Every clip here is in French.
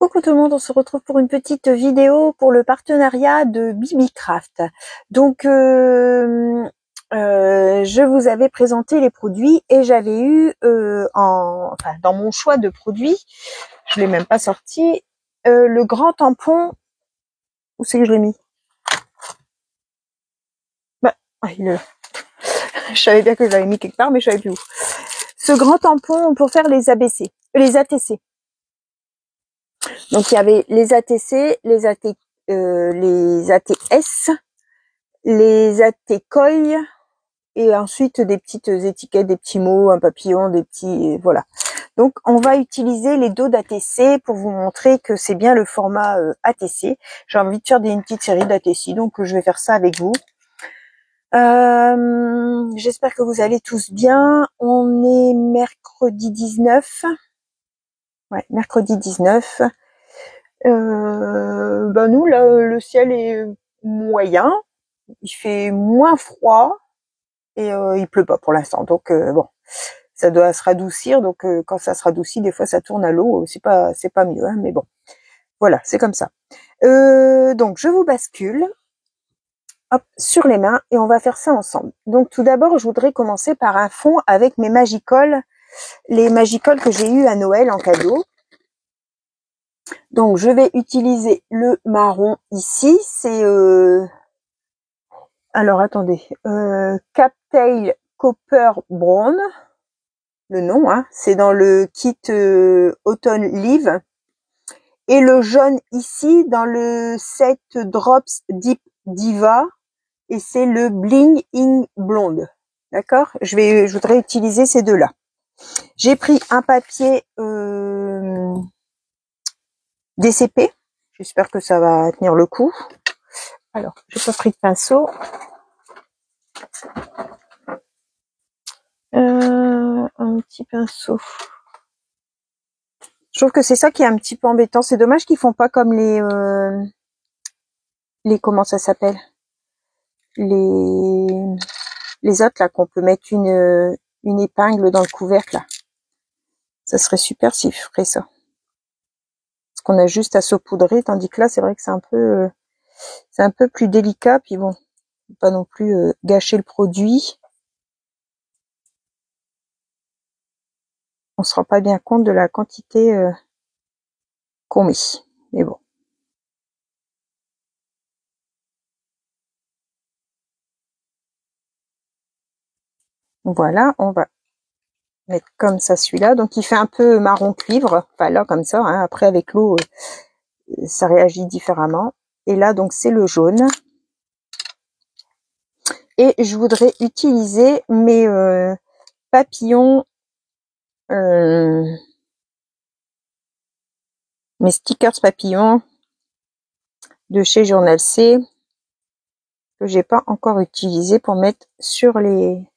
Coucou tout le monde, on se retrouve pour une petite vidéo pour le partenariat de BibiCraft. Donc, je vous avais présenté les produits et j'avais eu, dans mon choix de produits, je l'ai même pas sorti, le grand tampon. Où c'est que je l'ai mis? Je savais bien que je l'avais mis quelque part, mais je savais plus où. Ce grand tampon pour faire les ABC, les ATC. Donc il y avait les ATC, les ATS, les ATCOI et ensuite des petites étiquettes, des petits mots, un papillon, des petits voilà. Donc on va utiliser les dos d'ATC pour vous montrer que c'est bien le format ATC. J'ai envie de faire une petite série d'ATC, donc je vais faire ça avec vous. J'espère que vous allez tous bien. On est mercredi 19. Ouais, mercredi 19. Nous là le ciel est moyen, il fait moins froid et il pleut pas pour l'instant, donc bon, ça doit se radoucir, donc quand ça se radoucit des fois ça tourne à l'eau, c'est pas mieux, hein, mais bon voilà, c'est comme ça. Donc je vous bascule hop sur les mains et on va faire ça ensemble. Donc tout d'abord je voudrais commencer par un fond avec mes Magicoll, les Magicoll que j'ai eu à Noël en cadeau. Donc je vais utiliser le marron ici, c'est alors attendez, Captail Copper Brown, le nom, hein, c'est dans le kit Autumn Leaf, et le jaune ici dans le set Drops Deep Diva, et c'est le Bling in Blonde, d'accord. Je voudrais utiliser ces deux-là. J'ai pris un papier DCP, j'espère que ça va tenir le coup. Alors, j'ai pas pris de pinceau. Un petit pinceau. Je trouve que c'est ça qui est un petit peu embêtant. C'est dommage qu'ils font pas comme les comment ça s'appelle, les autres là, qu'on peut mettre une épingle dans le couvercle là. Ça serait super s'ils feraient ça. Parce qu'on a juste à saupoudrer, tandis que là c'est vrai que c'est un peu plus délicat, puis bon, faut pas non plus gâcher le produit. On se rend pas bien compte de la quantité qu'on met. Mais bon. Voilà, on va mettre comme ça celui-là. Donc il fait un peu marron cuivre. Enfin là comme ça, hein. Après avec l'eau, ça réagit différemment. Et là donc c'est le jaune. Et je voudrais utiliser mes papillons, mes stickers papillons de chez Journal C, que j'ai pas encore utilisé pour mettre sur les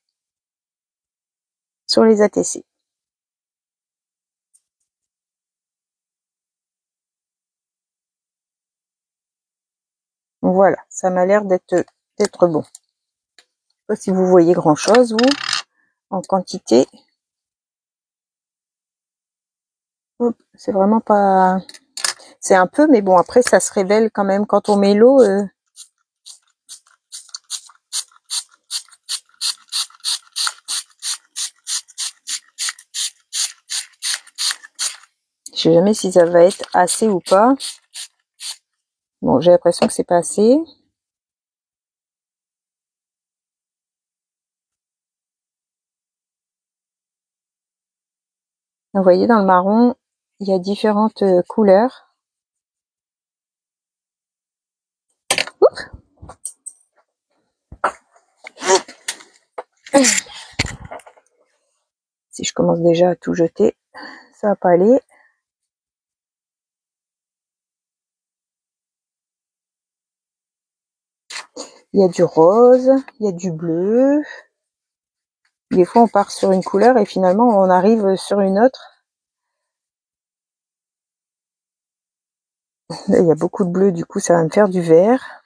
ATC. Voilà, ça m'a l'air d'être bon. Je sais pas si vous voyez grand chose, vous, en quantité. C'est vraiment pas, c'est un peu, mais bon, après ça se révèle quand même quand on met l'eau. Je sais jamais si ça va être assez ou pas. Bon, j'ai l'impression que c'est pas assez. Vous voyez, dans le marron, il y a différentes couleurs. Si je commence déjà à tout jeter, ça va pas aller. Il y a du rose, il y a du bleu. Des fois, on part sur une couleur et finalement, on arrive sur une autre. Là, il y a beaucoup de bleu, du coup, ça va me faire du vert.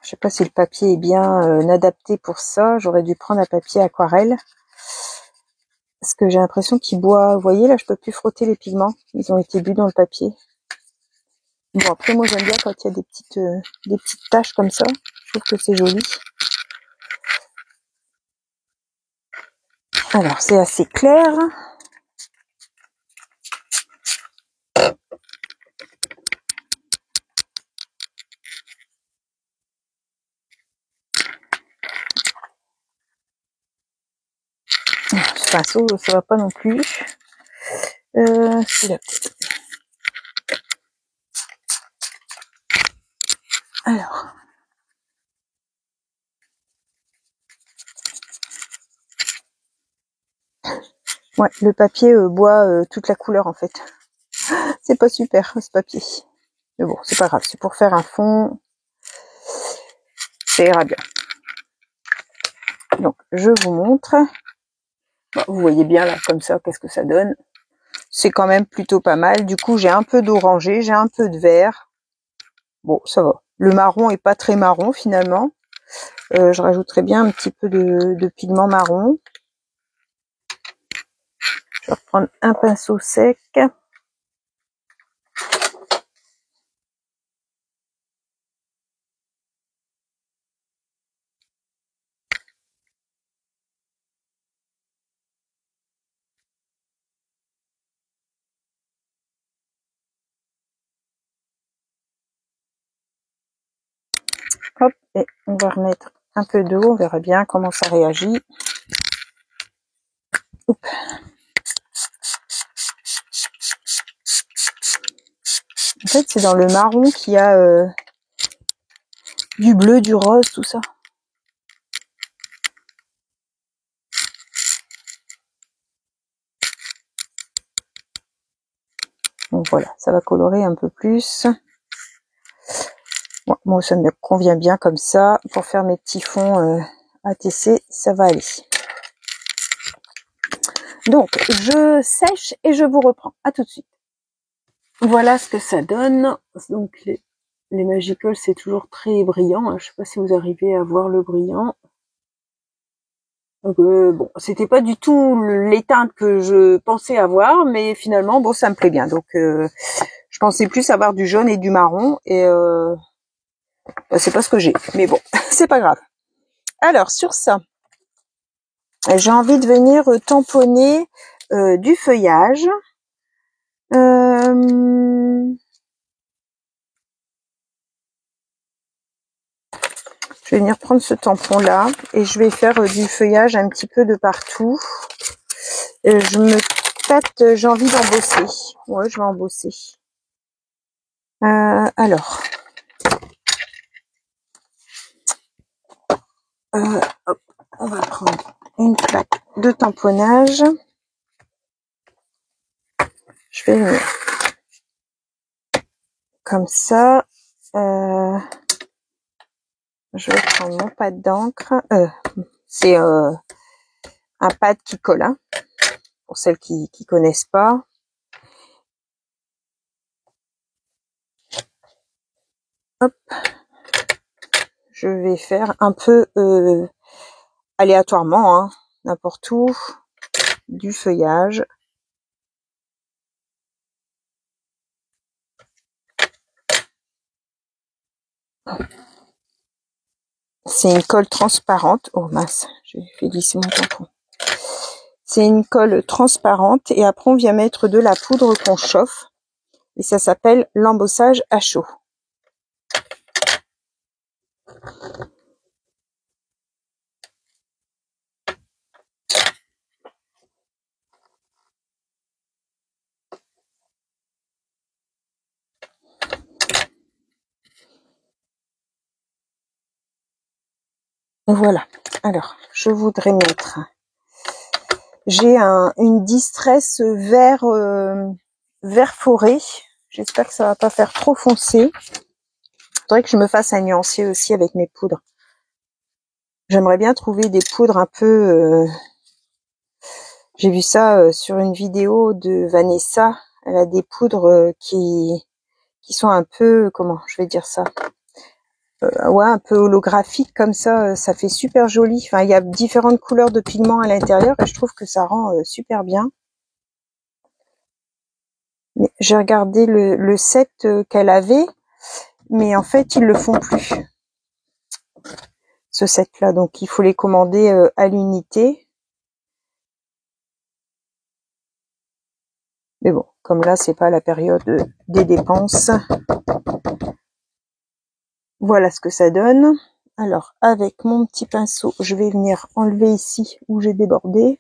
Je sais pas si le papier est bien adapté pour ça. J'aurais dû prendre un papier aquarelle. Parce que j'ai l'impression qu'il boit. Vous voyez, là, je peux plus frotter les pigments. Ils ont été bu dans le papier. Bon, après, moi, j'aime bien quand il y a des petites taches comme ça. Je trouve que c'est joli. Alors, c'est assez clair. Ce pinceau, ça va pas non plus. C'est là. Alors. Ouais, le papier boit toute la couleur en fait. C'est pas super ce papier. Mais bon, c'est pas grave, c'est pour faire un fond. Ça ira bien. Donc, je vous montre. Bon, vous voyez bien là, comme ça, qu'est-ce que ça donne. C'est quand même plutôt pas mal. Du coup, j'ai un peu d'orangé, j'ai un peu de vert. Bon, ça va. Le marron est pas très marron finalement. Je rajouterai bien un petit peu de pigment marron. Je vais reprendre un pinceau sec. Hop, et on va remettre un peu d'eau, on verra bien comment ça réagit. Oups. En fait, c'est dans le marron qu'il y a du bleu, du rose, tout ça. Donc voilà, ça va colorer un peu plus. Bon, moi, ça me convient bien comme ça. Pour faire mes petits fonds ATC, ça va aller. Donc, je sèche et je vous reprends. À tout de suite. Voilà ce que ça donne. Donc, les Magicals, c'est toujours très brillant. Je sais pas si vous arrivez à voir le brillant. Donc, bon, c'était pas du tout les teintes que je pensais avoir, mais finalement, bon, ça me plaît bien. Donc, je pensais plus avoir du jaune et du marron, et bah, c'est pas ce que j'ai. Mais bon, c'est pas grave. Alors, sur ça, j'ai envie de venir tamponner du feuillage. Je vais venir prendre ce tampon là et je vais faire du feuillage un petit peu de partout. Je me tâte, j'ai envie d'embosser. Ouais, je vais embosser. Alors, hop, on va prendre une plaque de tamponnage. Je vais venir comme ça. Je vais prendre mon pad d'encre. C'est un pad qui colle, hein, pour celles qui connaissent pas. Hop. Je vais faire un peu aléatoirement, hein, n'importe où, du feuillage. C'est une colle transparente. Oh mince, j'ai fait glisser mon tampon. C'est une colle transparente et après on vient mettre de la poudre qu'on chauffe et ça s'appelle l'embossage à chaud. Voilà. Alors, je voudrais mettre. J'ai une distress vert forêt. J'espère que ça va pas faire trop foncé. Faudrait que je me fasse un nuancier aussi avec mes poudres. J'aimerais bien trouver des poudres un peu. J'ai vu ça sur une vidéo de Vanessa. Elle a des poudres qui sont un peu, comment je vais dire ça, ouais, un peu holographique comme ça, ça fait super joli. Enfin, il y a différentes couleurs de pigments à l'intérieur et je trouve que ça rend super bien. J'ai regardé le set qu'elle avait, mais en fait ils le font plus, ce set là, donc il faut les commander à l'unité. Mais bon, comme là c'est pas la période des dépenses, voilà ce que ça donne. Alors avec mon petit pinceau, je vais venir enlever ici où j'ai débordé.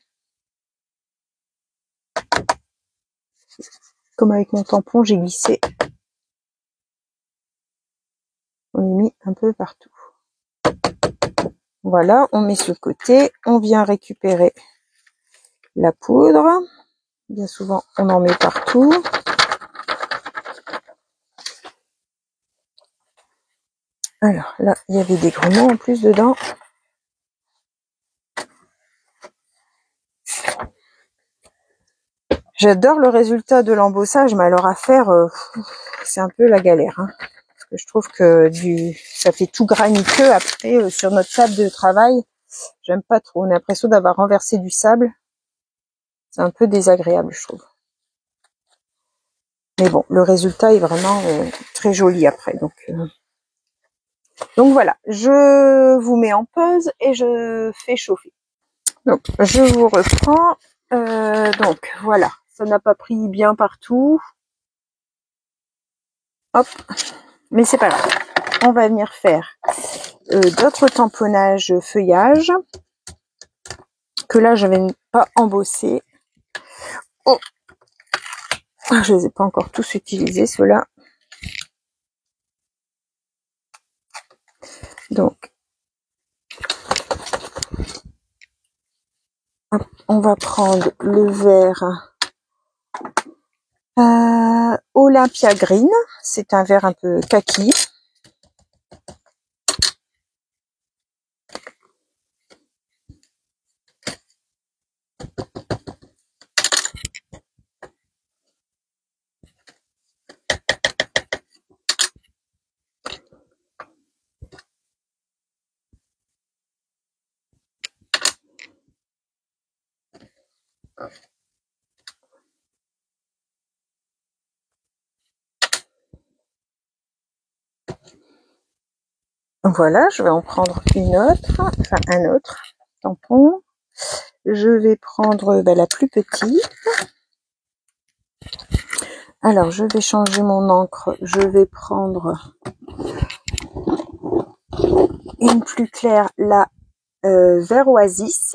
Comme avec mon tampon, j'ai glissé. On est mis un peu partout. Voilà, on met sur le côté. On vient récupérer la poudre. Bien souvent, on en met partout. Alors là, il y avait des grumeaux en plus dedans. J'adore le résultat de l'embossage, mais alors à faire, c'est un peu la galère. Hein, parce que je trouve que ça fait tout graniteux après sur notre table de travail. J'aime pas trop. On a l'impression d'avoir renversé du sable. C'est un peu désagréable, je trouve. Mais bon, le résultat est vraiment très joli après. Donc voilà, je vous mets en pause et je fais chauffer. Donc je vous reprends. Donc voilà, ça n'a pas pris bien partout. Hop, mais c'est pas grave. On va venir faire d'autres tamponnages feuillage que là je vais pas embosser. Oh, je les ai pas encore tous utilisés ceux-là. Donc hop, on va prendre le vert Olympia Green. C'est un vert un peu kaki. Voilà, je vais en prendre une autre, enfin un autre tampon. Je vais prendre la plus petite. Alors, je vais changer mon encre. Je vais prendre une plus claire, la vert oasis.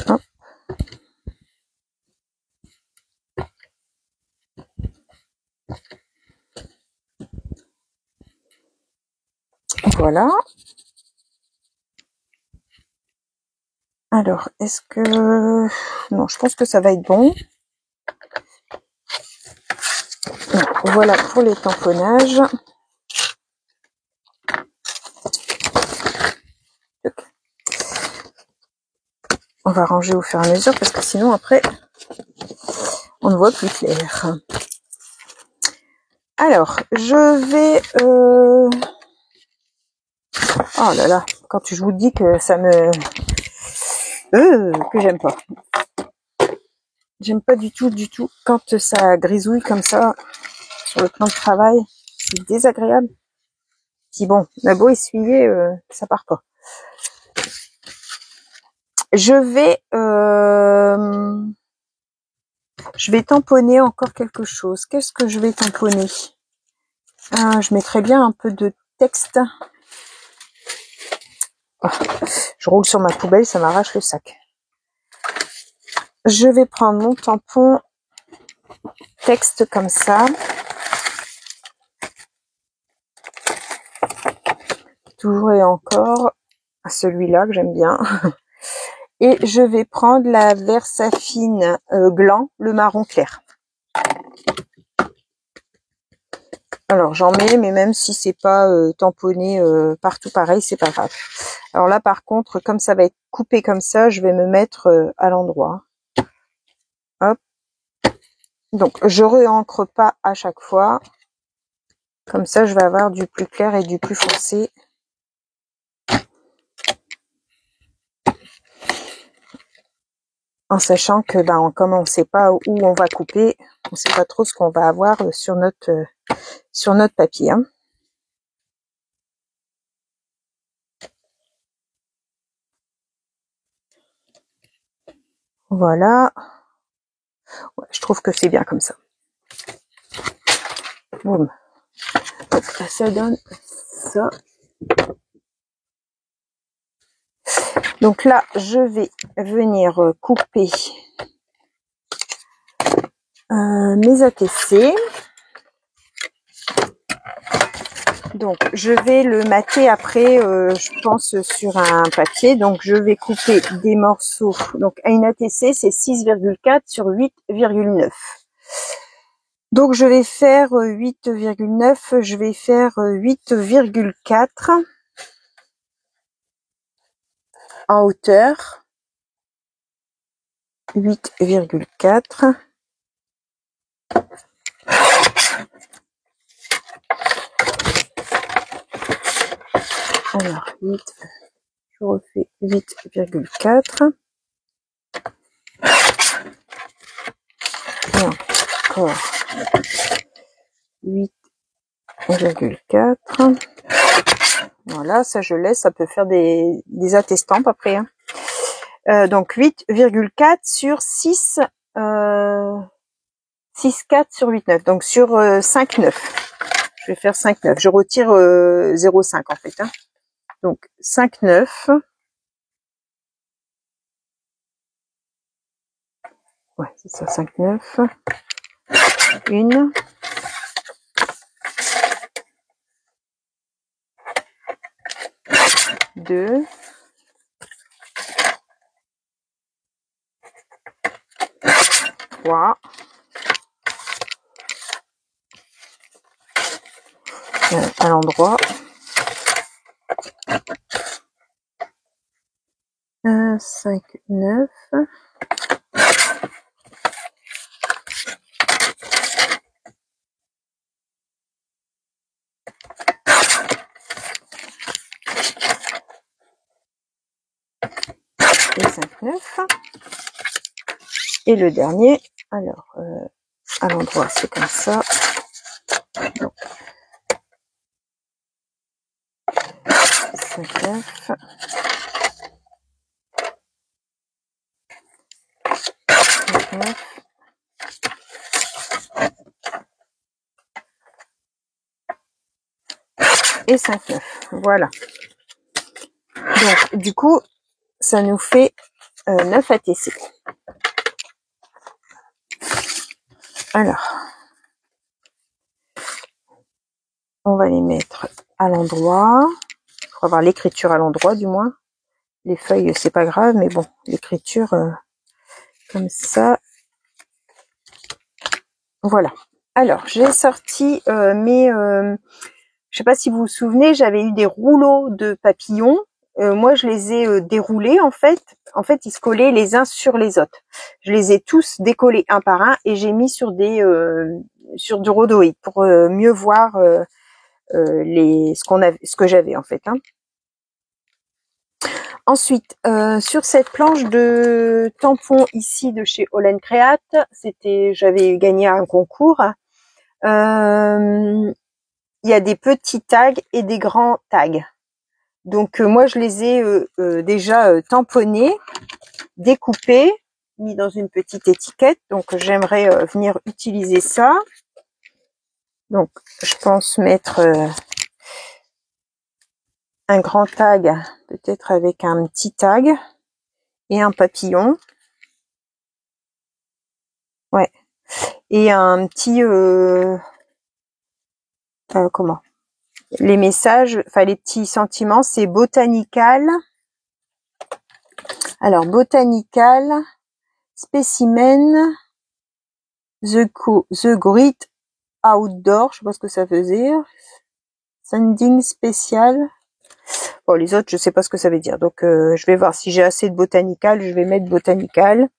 Hop. Voilà. Alors, est-ce que... Non, je pense que ça va être bon. Non, voilà pour les tamponnages. On va ranger au fur et à mesure parce que sinon après, on ne voit plus clair. Alors, je vais... Oh là là, quand je vous dis que ça me... que j'aime pas. J'aime pas du tout quand ça grisouille comme ça sur le plan de travail. C'est désagréable. Si bon, on a beau essuyer, ça part pas. Je vais tamponner encore quelque chose. Qu'est-ce que je vais tamponner? Je mettrais bien un peu de texte. Oh, je roule sur ma poubelle, ça m'arrache le sac. Je vais prendre mon tampon texte comme ça. Toujours et encore celui-là que j'aime bien. Et je vais prendre la Versafine Gland, le marron clair. Alors j'en mets, mais même si c'est pas tamponné partout pareil, c'est pas grave. Alors là par contre, comme ça va être coupé comme ça, je vais me mettre à l'endroit. Hop. Donc je re-encre pas à chaque fois. Comme ça, je vais avoir du plus clair et du plus foncé. En sachant que comme on ne sait pas où on va couper, on ne sait pas trop ce qu'on va avoir sur notre papier. Hein. Voilà. Ouais, je trouve que c'est bien comme ça. Boum. Donc, ça donne ça. Donc là, je vais venir couper mes ATC. Donc, je vais le mater après, je pense, sur un papier. Donc, je vais couper des morceaux. Donc, à une ATC, c'est 6,4 sur 8,9. Donc, je vais faire 8,9. Je vais faire 8,4 en hauteur. 8,4. Alors, 8, je refais 8,4. Et encore 8,4. Voilà, ça je laisse, ça peut faire des attestampes après. Hein. Donc 8,4 sur 6, 6,4 sur 8,9. Donc sur 5,9. Je vais faire 5,9. Je retire 0,5 en fait. Hein. Donc 5,9. Ouais, c'est ça, 5,9. Une. Deux. Trois. À l'endroit. 5,9. Et 5,9. Et le dernier, alors, à l'endroit, c'est comme ça. Donc, 5,9. 5,9. Et 5,9. Voilà. Donc, du coup, ça nous fait 9 ATC. Alors, on va les mettre à l'endroit. Il faut avoir l'écriture à l'endroit, du moins. Les feuilles, c'est pas grave, mais bon, l'écriture, comme ça. Voilà. Alors, j'ai sorti mes... je sais pas si vous vous souvenez, j'avais eu des rouleaux de papillons. Moi, je les ai déroulés, en fait. En fait, ils se collaient les uns sur les autres. Je les ai tous décollés un par un et j'ai mis sur sur du rhodoïde pour mieux voir ce que j'avais, en fait. Hein. Ensuite, sur cette planche de tampons ici de chez Holland Create, j'avais gagné un concours. Il y a des petits tags et des grands tags. Donc moi je les ai déjà tamponnés, découpés, mis dans une petite étiquette. Donc j'aimerais venir utiliser ça. Donc je pense mettre un grand tag, peut-être avec un petit tag et un papillon. Ouais. Et un petit comment? Les messages, enfin les petits sentiments, c'est botanical. Alors botanical, spécimen, the great outdoor, je sais pas ce que ça veut dire. Sending spécial. Bon, les autres, je sais pas ce que ça veut dire. Donc, je vais voir si j'ai assez de botanical. Je vais mettre botanical.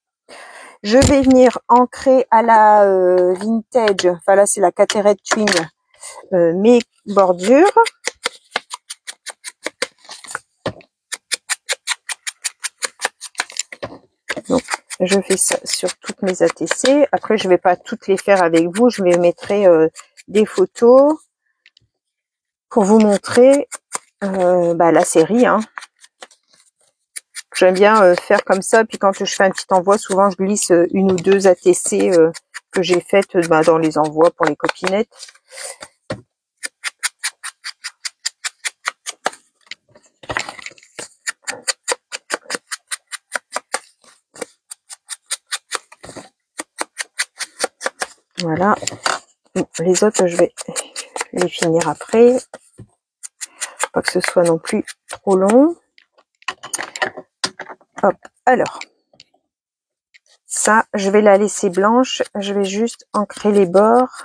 Je vais venir ancrer à la vintage. Enfin là, c'est la Cataract Twin. Mes bordures. Donc, je fais ça sur toutes mes ATC. Après, je vais pas toutes les faire avec vous. Je vais mettre des photos pour vous montrer la série. Hein. J'aime bien faire comme ça. Puis quand je fais un petit envoi, souvent je glisse une ou deux ATC que j'ai faites dans les envois pour les copinettes. Voilà. Les autres, je vais les finir après. Pas que ce soit non plus trop long. Hop. Alors. Ça, je vais la laisser blanche. Je vais juste ancrer les bords.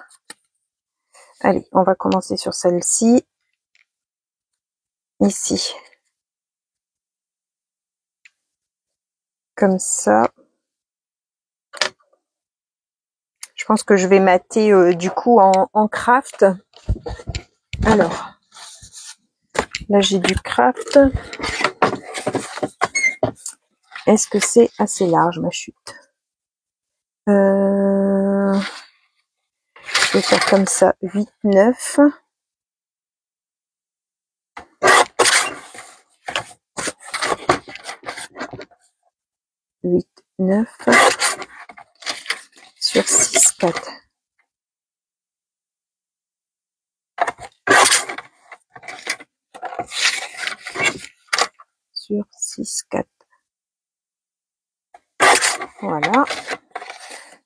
Allez, on va commencer sur celle-ci. Ici. Comme ça. Je pense que je vais mater du coup en craft. Alors, là j'ai du craft. Est-ce que c'est assez large ma chute? Je vais faire comme ça, 8, 9. Huit, 9 sur 6, 4. Sur 6, 4. Voilà.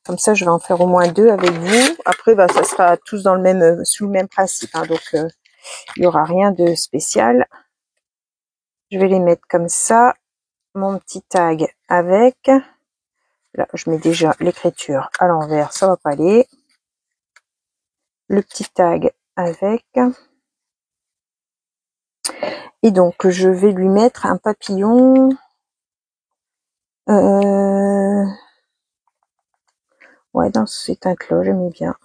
Comme ça, je vais en faire au moins 2 avec vous. Après, ça sera tous dans le même, sous le même principe. Hein, donc, il n'y aura rien de spécial. Je vais les mettre comme ça. Mon petit tag avec. Là, je mets déjà l'écriture à l'envers. Ça va pas aller. Le petit tag avec. Et donc, je vais lui mettre un papillon. Ouais, dans cette teinte-là, j'aimais bien.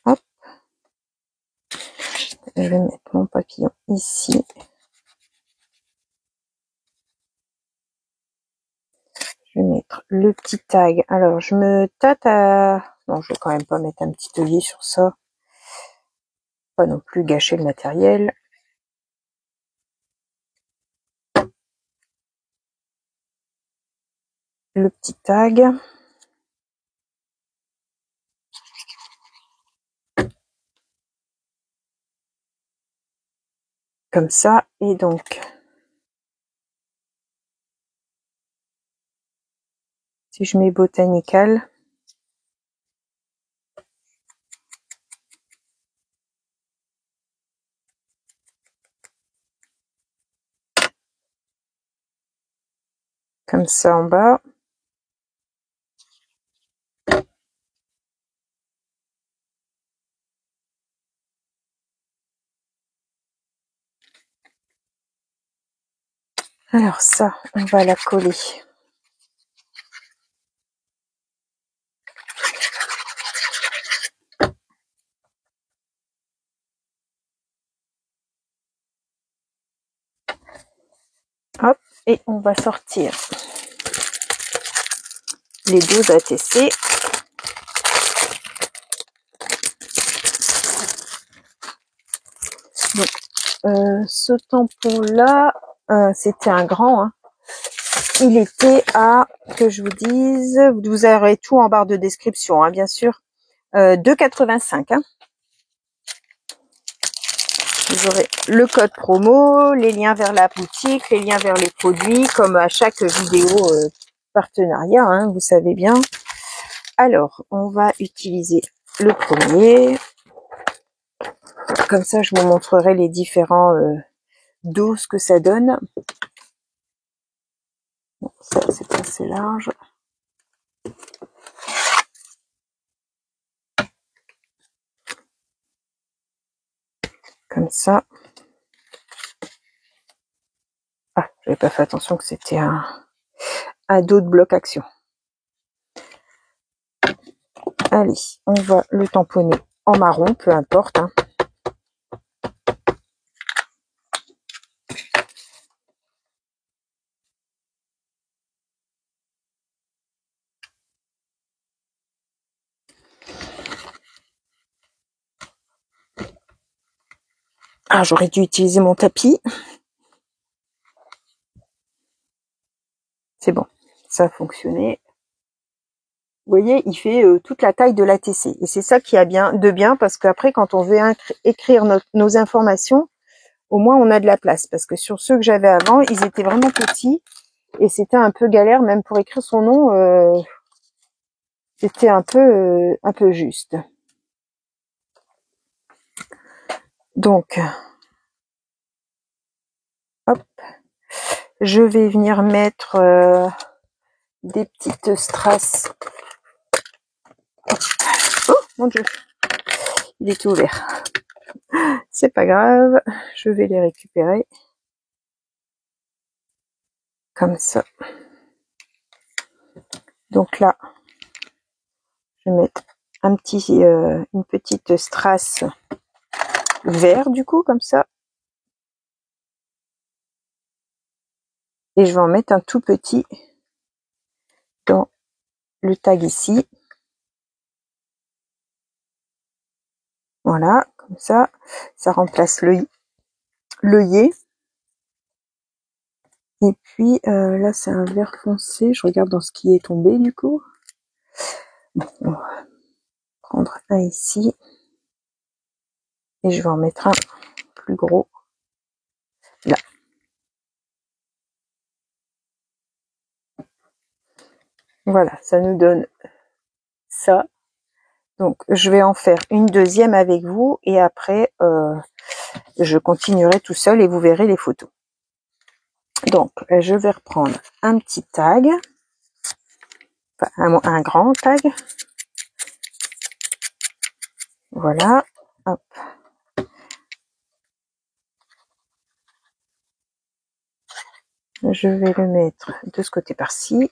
Hop. Je vais mettre mon papillon ici. Je vais mettre le petit tag. Alors, je me tâte à... Non, je vais quand même pas mettre un petit œillet sur ça. Pas non plus gâcher le matériel. Le petit tag. Comme ça. Et donc... Si je mets botanical... Comme ça en bas. Alors ça, on va la coller. Hop, et on va sortir les 12 ATC. Donc, ce tampon-là, c'était un grand. Hein. Il était à, que je vous dise, vous aurez tout en barre de description, hein, bien sûr, 2,85. Hein. Vous aurez le code promo, les liens vers la boutique, les liens vers les produits, comme à chaque vidéo partenariat, hein, vous savez bien. Alors, on va utiliser le premier. Comme ça, je vous montrerai les différents doses que ça donne. Bon, ça, c'est pas assez large. Comme ça. Ah, j'avais pas fait attention que c'était un dos de bloc action. Allez, on va le tamponner en marron, peu importe. Hein. Ah, j'aurais dû utiliser mon tapis. C'est bon, ça a fonctionné. Vous voyez, il fait toute la taille de l'ATC. Et c'est ça qui a de bien, parce qu'après, quand on veut écrire nos informations, au moins on a de la place. Parce que sur ceux que j'avais avant, ils étaient vraiment petits. Et c'était un peu galère, même pour écrire son nom, c'était un peu juste. Donc, hop, je vais venir mettre des petites strass. Oh mon Dieu, il était ouvert. C'est pas grave, je vais les récupérer. Comme ça. Donc là, je vais mettre une petite strass vert du coup, comme ça. Et je vais en mettre un tout petit dans le tag ici. Voilà, comme ça, ça remplace l'œillet. Et puis là, c'est un vert foncé. Je regarde dans ce qui est tombé du coup. Bon, on va prendre un ici. Et je vais en mettre un plus gros là. Voilà, ça nous donne ça. Donc, je vais en faire une deuxième avec vous et après, je continuerai tout seul et vous verrez les photos. Donc, je vais reprendre un petit tag, enfin, un grand tag. Voilà. Hop. Je vais le mettre de ce côté par-ci.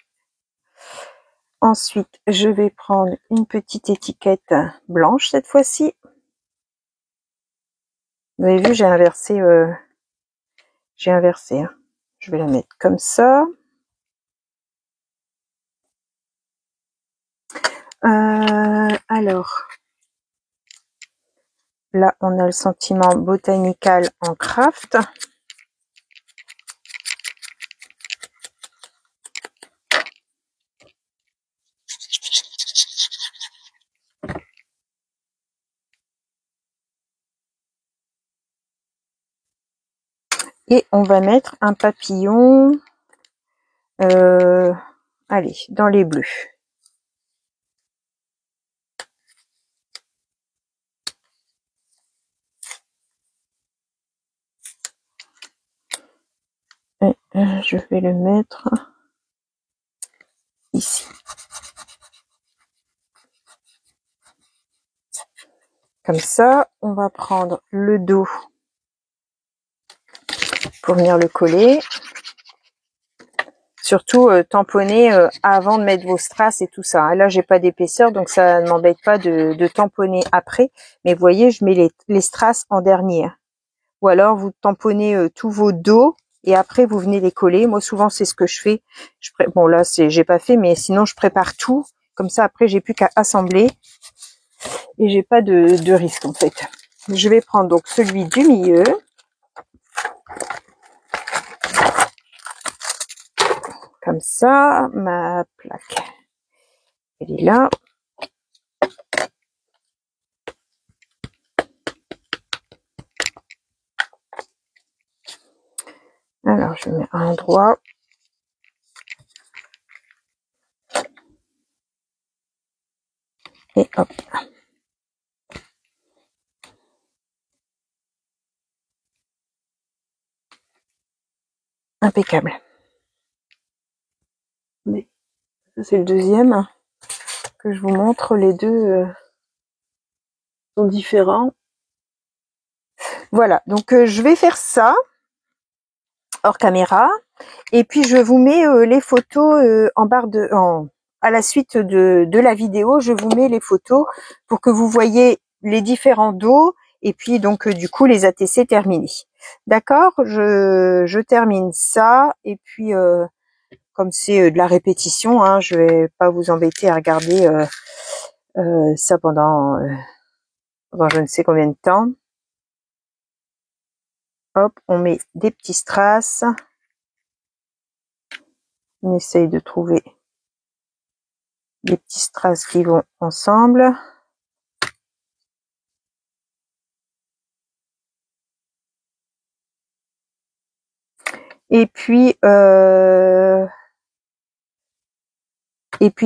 Ensuite, je vais prendre une petite étiquette blanche cette fois-ci. Vous avez vu, j'ai inversé. Hein. Je vais la mettre comme ça. Alors, là, on a le sentiment botanical en craft. Et on va mettre un papillon, allez, dans les bleus. Et je vais le mettre ici. Comme ça, on va prendre le dos pour venir le coller. Surtout tamponner avant de mettre vos strass et tout ça. Là, j'ai pas d'épaisseur, donc ça ne m'embête pas de tamponner après. Mais vous voyez, je mets les strass en dernier. Ou alors, vous tamponnez tous vos dos et après, vous venez les coller. Moi, souvent, c'est ce que je fais. Bon, là, j'ai pas fait, mais sinon, je prépare tout. Comme ça, après, j'ai plus qu'à assembler. Et j'ai pas de risque, en fait. Je vais prendre donc celui du milieu. Comme ça, ma plaque, elle est là. Alors, je mets un endroit. Et hop. Impeccable. Mais C'est le deuxième que je vous montre. Les deux sont différents. Voilà, donc je vais faire ça hors caméra. Et puis je vous mets les photos en barre à la suite de la vidéo. Je vous mets les photos pour que vous voyez les différents dos et puis donc du coup les ATC terminés. D'accord, je termine ça et puis comme c'est de la répétition, hein, je vais pas vous embêter à regarder ça pendant je ne sais combien de temps. Hop, on met des petits strass. On essaye de trouver des petits strass qui vont ensemble. Et puis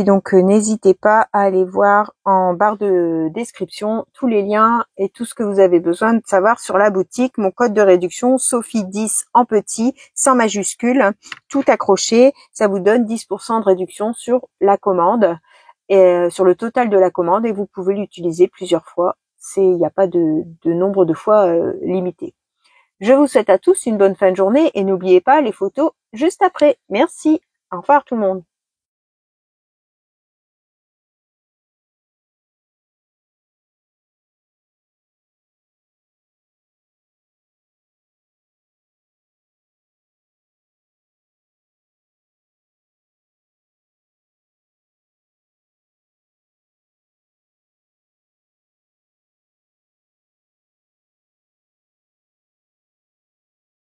donc n'hésitez pas à aller voir en barre de description tous les liens et tout ce que vous avez besoin de savoir sur la boutique. Mon code de réduction Sophie10 en petit, sans majuscule, tout accroché. Ça vous donne 10% de réduction sur la commande et sur le total de la commande et vous pouvez l'utiliser plusieurs fois. Il n'y a pas de nombre de fois limité. Je vous souhaite à tous une bonne fin de journée et n'oubliez pas les photos juste après. Merci. Au revoir tout le monde.